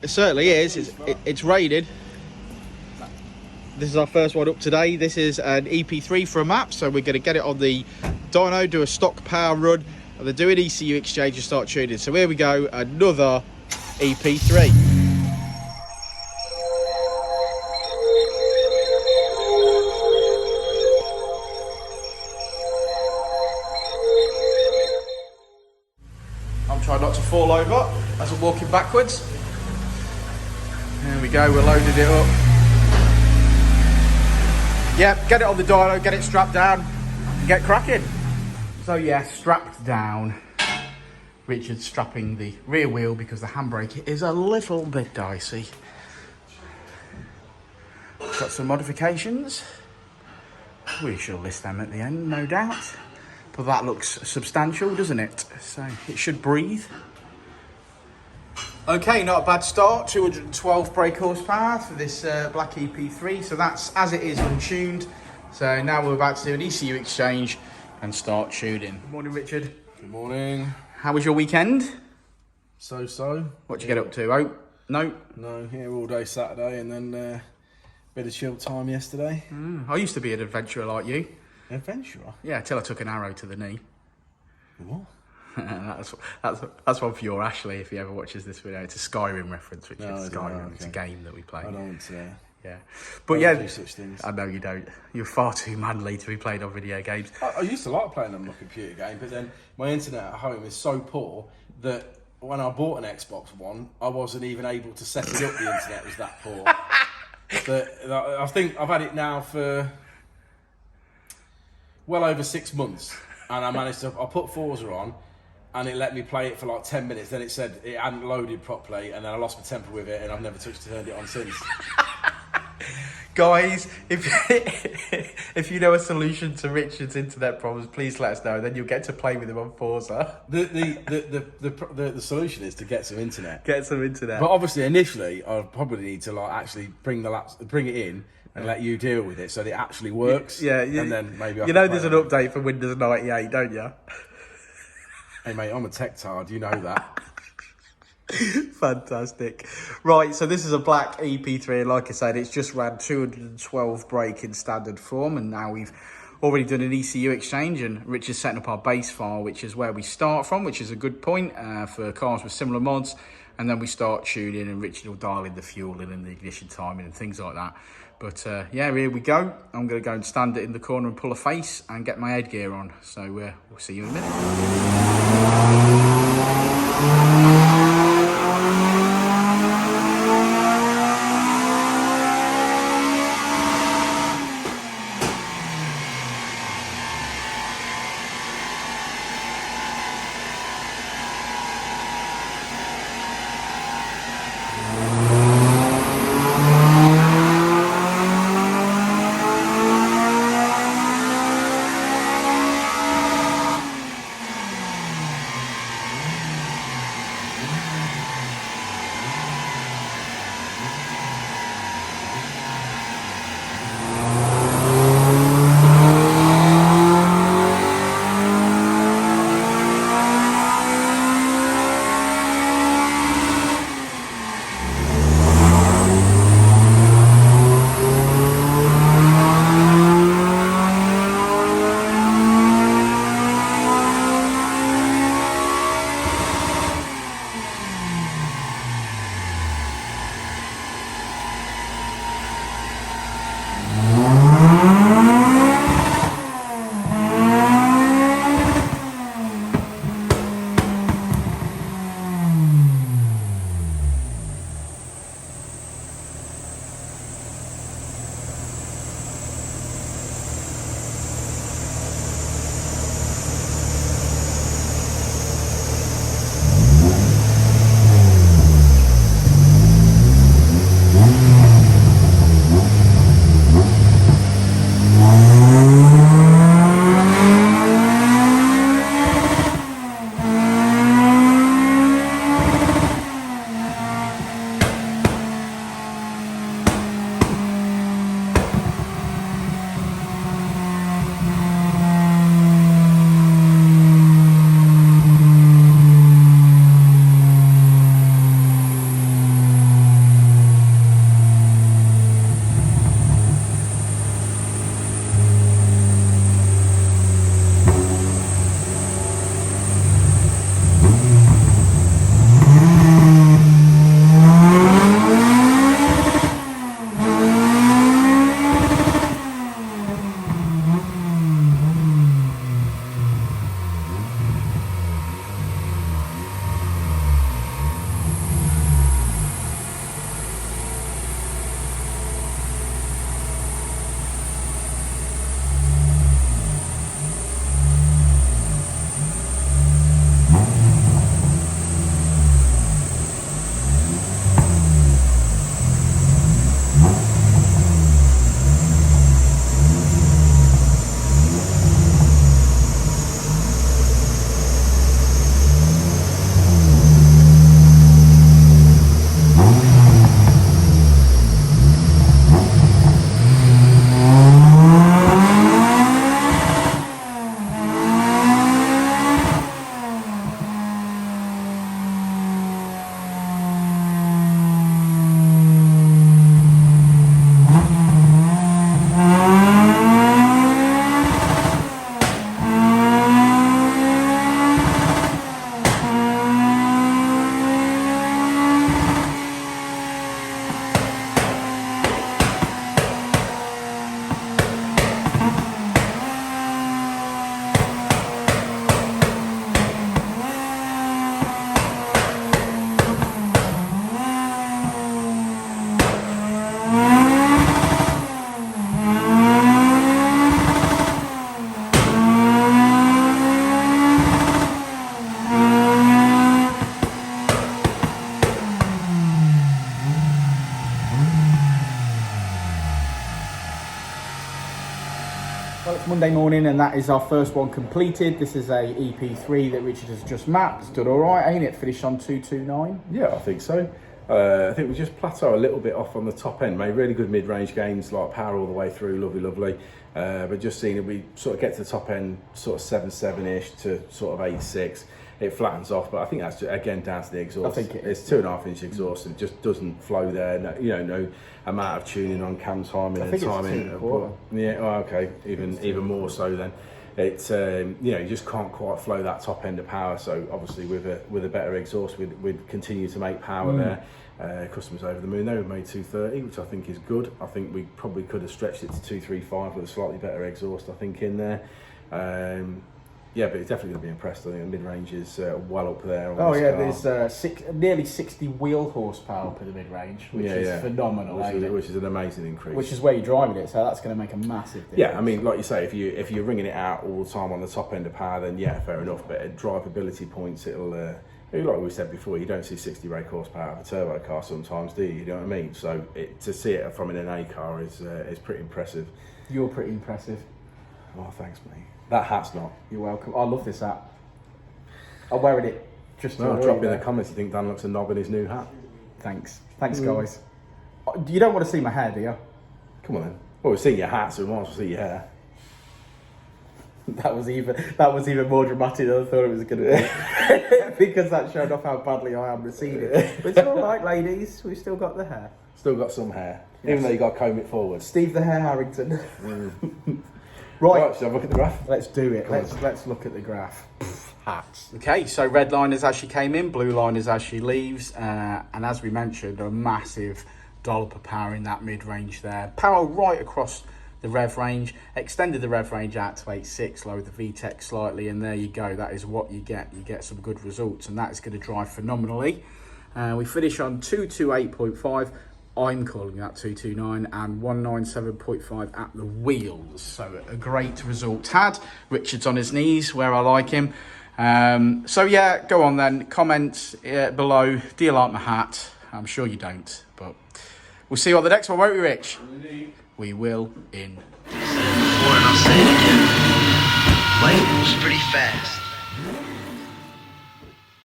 certainly is. It's rated. This is our first one up today. This is an EP3 for a map, so we're going to get it on the dyno, do a stock power run, and then do an ECU exchange and start tuning. So here we go, another EP3. I'm trying not to fall over as I'm walking backwards. There we go, we're loading it up. Yeah, get it on the dyno, get it strapped down, and get cracking. So yeah, strapped down. Richard's strapping the rear wheel because the handbrake is a little bit dicey. Got some modifications. We shall list them at the end, no doubt. But that looks substantial, doesn't it? So it should breathe. Okay, not a bad start. 212 brake horsepower for this black EP3. So that's as it is untuned. So now we're about to do an ECU exchange and start tuning. Good morning, Richard. Good morning. How was your weekend? So. What'd you get up to? Oh, no? No, here all day Saturday and then bit of chill time yesterday. I used to be an adventurer like you. Adventurer? Yeah, till I took an arrow to the knee. What? that's one for your Ashley if he ever watches this video. It's a Skyrim reference, which is Skyrim. Okay. It's a game that we play. I don't Yeah, but I yeah, don't do such things. I know you don't. You're far too manly to be playing on video games. I used to like playing on my computer game, but then my internet at home is so poor that when I bought an Xbox One, I wasn't even able to set it up. The internet was that poor. But I think I've had it now for well over 6 months, and I put Forza on, and it let me play it for like 10 minutes. Then it said it hadn't loaded properly, and then I lost my temper with it, and I've never turned it on since. Guys, if you know a solution to Richard's internet problems, please let us know. Then you'll get to play with him on Forza. The solution is to get some internet. Get some internet. But obviously, initially, I'll probably need to like actually bring it in and let you deal with it so that it actually works. Yeah. And then maybe you know there's an update for Windows 98, don't you? Hey mate, I'm a tech tard. You know that. Fantastic. Right, so this is a black EP3, and like I said, it's just ran 212 brake in standard form, and now we've already done an ECU exchange, and Rich is setting up our base file, which is where we start from, which is a good point for cars with similar mods, and then we start tuning, and Richard will dial in the fuel in and the ignition timing and things like that. But yeah, here we go. I'm going to go and stand it in the corner and pull a face and get my headgear on. So we'll see you in a minute. it's Monday morning and that is our first one completed. This is a EP3 that Richard has just mapped. It's done all right, ain't it? Finished on 229. Yeah, I think so. I think we just plateau a little bit off on the top end. Made really good mid-range gains, like power all the way through, lovely. But just seeing it, we sort of get to the top end, sort of 7.7-ish to sort of 8.6. It flattens off, but I think that's again down to the exhaust. I think it's 2.5-inch exhaust and just doesn't flow there. No, no amount of tuning on cam timing and timing. Yeah, oh, okay, even more so then. It's you just can't quite flow that top end of power. So obviously with a better exhaust, we'd continue to make power there. Customers over the moon. They made 230, which I think is good. I think we probably could have stretched it to 235 with a slightly better exhaust, I think, in there. Yeah, but it's definitely going to be impressed. I think the mid-range is well up there. Oh yeah, there's nearly 60 wheel horsepower for the mid-range, which is phenomenal. Which is an amazing increase. Which is where you're driving it, so that's going to make a massive difference. Yeah, I mean, like you say, if you're ringing it out all the time on the top end of power, then yeah, fair enough. But at drivability points, it'll like we said before, you don't see 60 brake horsepower of a turbo car sometimes, do you? You know what I mean? So to see it from an NA car is pretty impressive. You're pretty impressive. Oh, thanks, mate. That hat's not. You're welcome. I love this hat. I'm wearing it just to drop in the comments. You think Dan looks a knob in his new hat? Thanks, guys. You don't want to see my hair, do you? Come on then. Well, we've seen your hat, so we might as well see your hair. That was even more dramatic than I thought it was going to be. Because that showed off how badly I am receding. But it's all right, ladies. We've still got the hair. Still got some hair, even though you got to comb it forward. Steve the Hair Harrington. Right, shall I look at the graph? Let's do it. Let's look at the graph. Hats. Okay, so red line is as she came in, blue line is as she leaves, and as we mentioned, a massive dollop of power in that mid-range there. Power right across the rev range, extended the rev range out to 8.6, lowered the Vtec slightly, and there you go. That is what you get. You get some good results, and that is going to drive phenomenally. We finish on 228.5. I'm calling that 229 and 197.5 at the wheels. So a great result had. Richard's on his knees where I like him. So yeah, go on then. Comment below. Do you like my hat? I'm sure you don't, but we'll see you on the next one, won't we, Rich? Indeed. We will in. Said it before and I'll say it again. Life moves pretty fast.